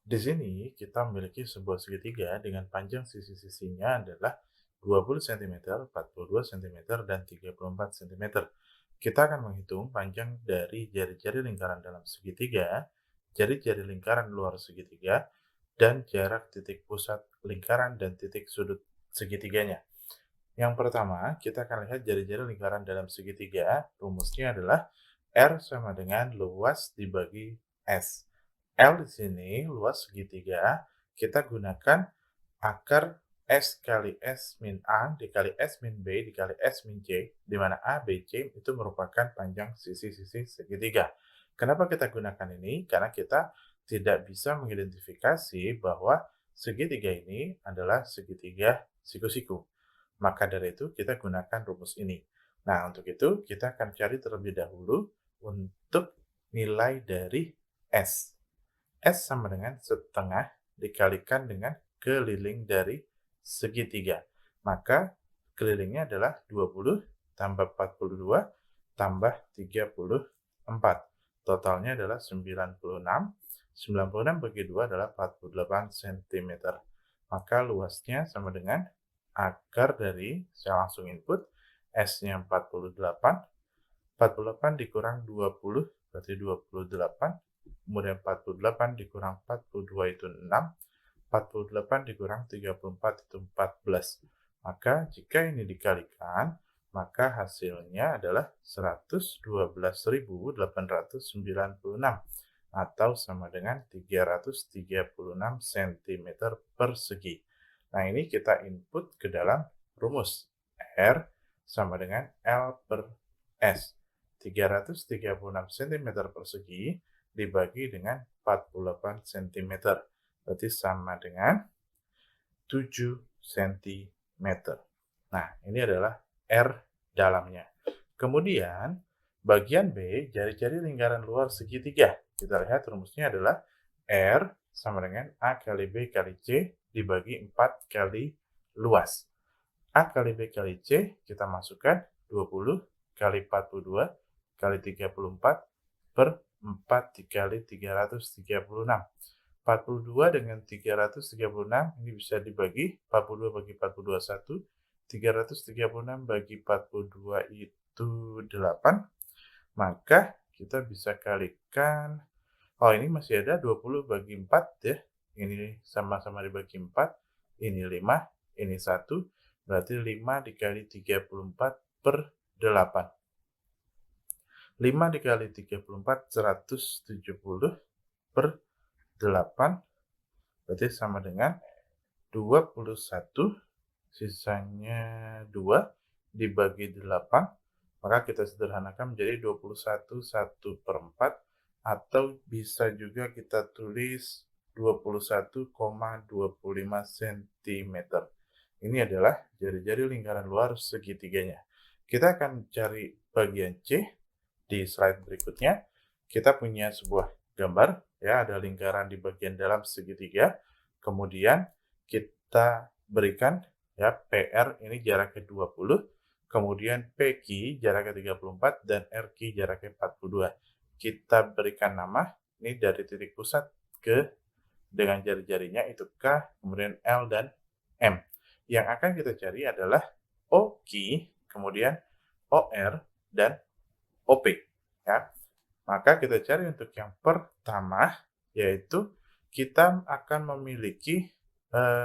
Di sini kita memiliki sebuah segitiga dengan panjang sisi-sisinya adalah 20 cm, 42 cm, dan 34 cm. Kita akan menghitung panjang dari jari-jari lingkaran dalam segitiga, jari-jari lingkaran luar segitiga, dan jarak titik pusat lingkaran dan titik sudut segitiganya. Yang pertama, kita akan lihat jari-jari lingkaran dalam segitiga. Rumusnya adalah R sama dengan luas dibagi S. L di sini luas segitiga, kita gunakan akar S kali S min A dikali S min B dikali S min C, di mana A, B, C itu merupakan panjang sisi-sisi segitiga. Kenapa kita gunakan ini? Karena kita tidak bisa mengidentifikasi bahwa segitiga ini adalah segitiga siku-siku. Maka dari itu kita gunakan rumus ini. Nah, untuk itu kita akan cari terlebih dahulu untuk nilai dari S. S sama dengan setengah dikalikan dengan keliling dari segitiga. Maka kelilingnya adalah 20 tambah 42 tambah 34. Totalnya adalah 96. 96 bagi 2 adalah 48 cm. Maka luasnya sama dengan akar dari, saya langsung input, S-nya 48. 48 dikurang 20 berarti 28, kemudian 48 dikurang 42 itu 6, 48 dikurang 34 itu 14. Maka jika ini dikalikan, maka hasilnya adalah 112.896 atau sama dengan 336 cm persegi. Nah, ini kita input ke dalam rumus. R sama dengan L per S. 336 cm persegi dibagi dengan 48 cm. Berarti sama dengan 7 cm. Nah, ini adalah R dalamnya. Kemudian, bagian B, jari-jari lingkaran luar segitiga. Kita lihat rumusnya adalah R sama dengan A kali B kali C dibagi 4 kali luas. A kali B kali C kita masukkan 20 kali 42 kali 34 per 4 dikali 336. 42 dengan 336 ini bisa dibagi, 42 bagi 42 1, 336 bagi 42 itu 8, maka kita bisa kalikan, oh ini masih ada 20 bagi 4 ya, ini sama-sama dibagi 4, ini 5, ini 1, berarti 5 dikali 34 per 8. 5 dikali 34, 170 per 8, berarti sama dengan 21, sisanya 2, dibagi 8, maka kita sederhanakan menjadi 21 1/4, atau bisa juga kita tulis 21,25 cm. Ini adalah jari-jari lingkaran luar segitiganya. Kita akan cari bagian C di slide berikutnya. Kita punya sebuah gambar, ya, ada lingkaran di bagian dalam segitiga. Kemudian kita berikan, ya, PR ini jaraknya 20, kemudian PQ jaraknya 34 dan RQ jaraknya 42. Kita berikan nama, ini dari titik pusat ke dengan jari-jarinya itu K, kemudian L dan M. Yang akan kita cari adalah OQ, kemudian OR dan OP, ya. Maka kita cari untuk yang pertama, yaitu kita akan memiliki,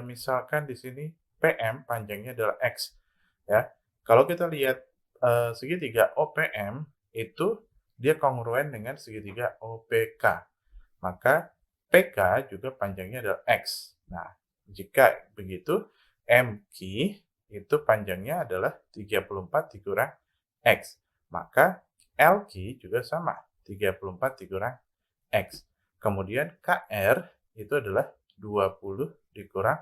misalkan di sini PM panjangnya adalah X, ya. Kalau kita lihat, segitiga OPM itu dia kongruen dengan segitiga OPK, maka PK juga panjangnya adalah X. Nah, jika begitu, MQ itu panjangnya adalah 34 dikurang X, maka LQ juga sama, 34 dikurang X. Kemudian KR itu adalah 20 dikurang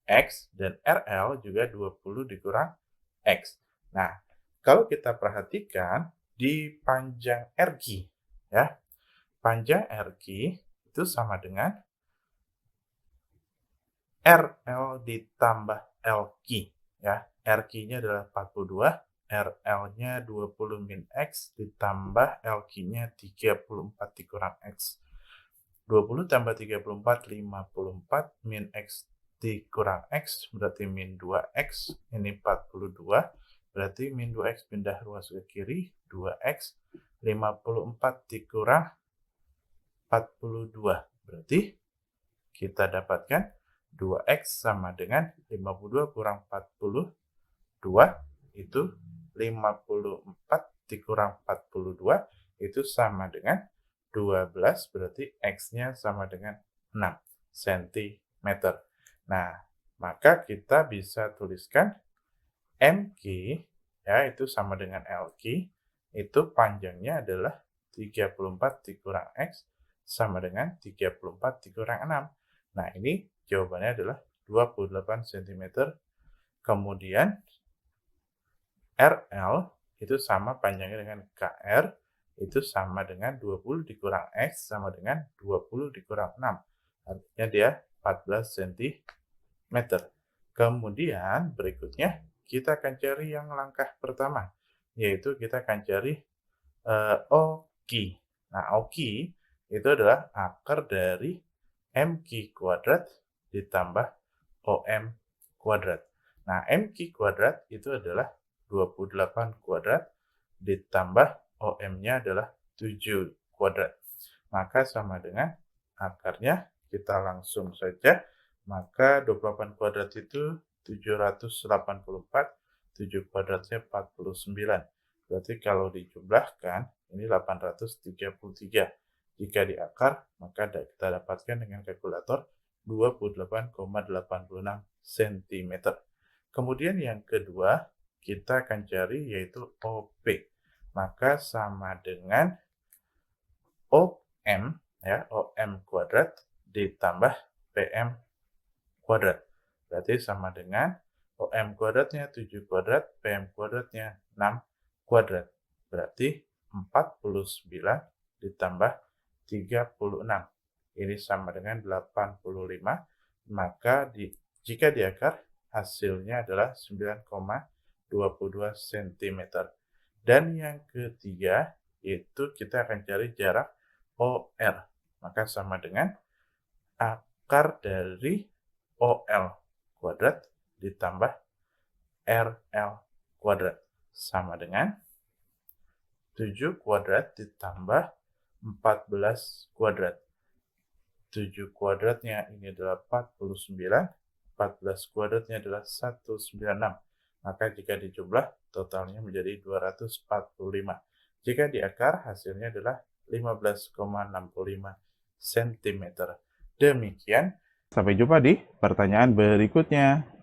X, dan RL juga 20 dikurang X. Nah, kalau kita perhatikan di panjang RQ, ya, panjang RQ itu sama dengan RL ditambah LQ, ya. RQ-nya adalah 42, RL-nya 20 min X ditambah LQ-nya 34 dikurang X. 20 tambah 34, 54, min X dikurang X, berarti min 2X, ini 42, berarti min 2X pindah ruas ke kiri, 2X, 54 dikurang 42, berarti kita dapatkan 2X sama dengan 52 kurang 42, itu 54 dikurang 42, itu sama dengan 12, berarti X-nya sama dengan 6 cm. Nah, maka kita bisa tuliskan MQ, ya, itu sama dengan LQ, itu panjangnya adalah 34 dikurang X sama dengan 34 dikurang 6. Nah, ini jawabannya adalah 28 cm. Kemudian RL itu sama panjangnya dengan KR, itu sama dengan 20 dikurang X sama dengan 20 dikurang 6. Artinya dia 14 cm. Kemudian berikutnya kita akan cari yang langkah pertama, yaitu kita akan cari OQ. Nah, OQ itu adalah akar dari MQ kuadrat ditambah OM kuadrat. Nah, MQ kuadrat itu adalah 28 kuadrat ditambah OM-nya adalah 7 kuadrat. Maka sama dengan akarnya, kita langsung saja. Maka 28 kuadrat itu 784, 7 kuadratnya 49. Berarti kalau dijumlahkan, ini 833. Jika di akar, maka kita dapatkan dengan kalkulator 28,86 cm. Kemudian yang kedua, kita akan cari yaitu OP. Maka sama dengan OM, ya, OM kuadrat ditambah PM kuadrat. Berarti sama dengan OM kuadratnya 7 kuadrat, PM kuadratnya 6 kuadrat. Berarti 49 ditambah 36. Ini sama dengan 85. Maka jika di akar, hasilnya adalah 9,22 cm. Dan yang ketiga, yaitu kita akan cari jarak OR. Maka sama dengan akar dari OL kuadrat ditambah RL kuadrat. Sama dengan 7 kuadrat ditambah 14 kuadrat. 7 kuadratnya ini adalah 49, 14 kuadratnya adalah 196. Maka jika dijumlah, totalnya menjadi 245. Jika di akar, hasilnya adalah 15,65 cm. Demikian. Sampai jumpa di pertanyaan berikutnya.